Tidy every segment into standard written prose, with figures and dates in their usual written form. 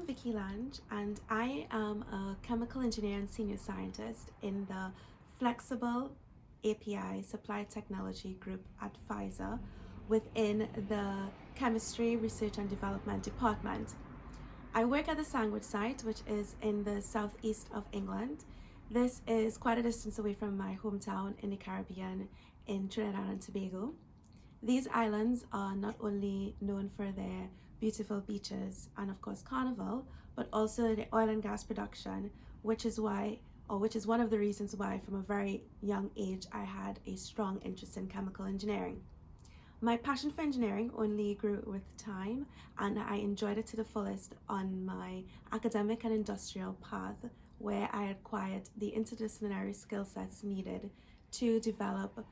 I'm Vicky Lange, and I am a chemical engineer and senior scientist in the Flexible API Supply Technology Group at Pfizer within the Chemistry Research and Development Department. I work at the Sandwich site, which is in the southeast of England. This is quite a distance away from my hometown in the Caribbean in Trinidad and Tobago. These islands are not only known for their beautiful beaches and of course carnival, but also the oil and gas production, which is one of the reasons why from a very young age I had a strong interest in chemical engineering. My passion for engineering only grew with time, and I enjoyed it to the fullest on my academic and industrial path, where I acquired the interdisciplinary skill sets needed to develop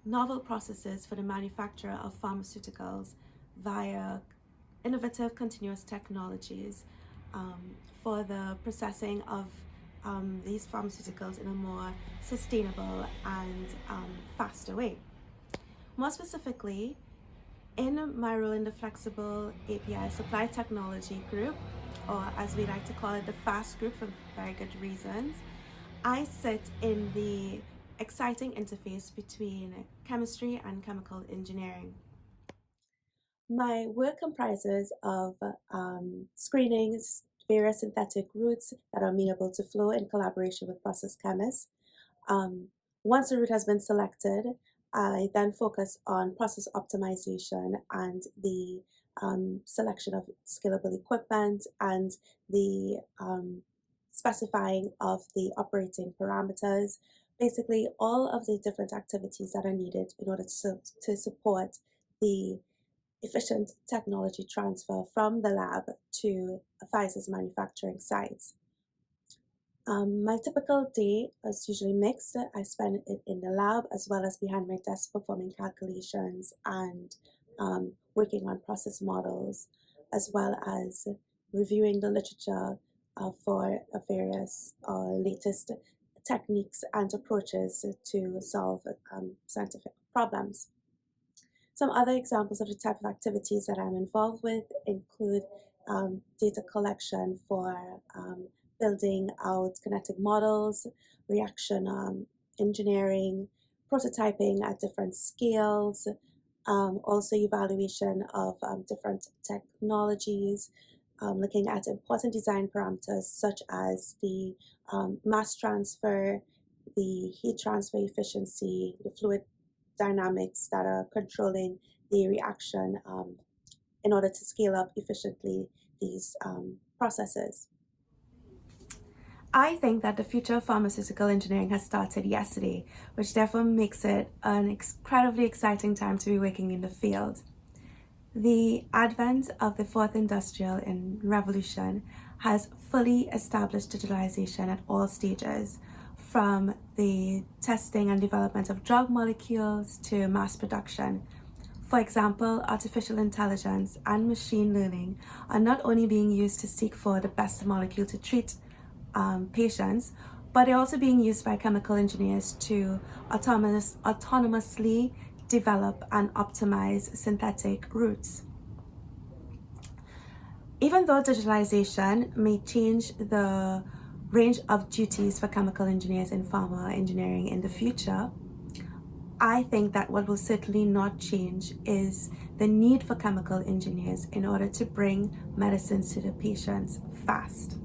novel processes for the manufacture of pharmaceuticals via innovative continuous technologies for the processing of these pharmaceuticals in a more sustainable and faster way. More specifically, in my role in the Flexible API Supply Technology Group, or as we like to call it, the FAST group for very good reasons, I sit in the exciting interface between chemistry and chemical engineering. My work comprises of screening various synthetic routes that are amenable to flow in collaboration with process chemists. Once a route has been selected, I then focus on process optimization and the selection of scalable equipment and the specifying of the operating parameters, basically all of the different activities that are needed in order to support the efficient technology transfer from the lab to Pfizer's manufacturing sites. My typical day is usually mixed. I spend it in the lab as well as behind my desk performing calculations and working on process models, as well as reviewing the literature for various latest techniques and approaches to solve scientific problems. Some other examples of the type of activities that I'm involved with include data collection for building out kinetic models, reaction engineering, prototyping at different scales, also evaluation of different technologies, looking at important design parameters such as the mass transfer, the heat transfer efficiency, the fluid dynamics that are controlling the reaction in order to scale up efficiently these processes. I think that the future of pharmaceutical engineering has started yesterday, which therefore makes it an incredibly exciting time to be working in the field. The advent of the fourth industrial revolution has fully established digitalization at all stages, from the testing and development of drug molecules to mass production. For example, artificial intelligence and machine learning are not only being used to seek for the best molecule to treat patients, but they're also being used by chemical engineers to autonomously develop and optimize synthetic routes. Even though digitalization may change the range of duties for chemical engineers in pharma engineering in the future, I think that what will certainly not change is the need for chemical engineers in order to bring medicines to the patients fast.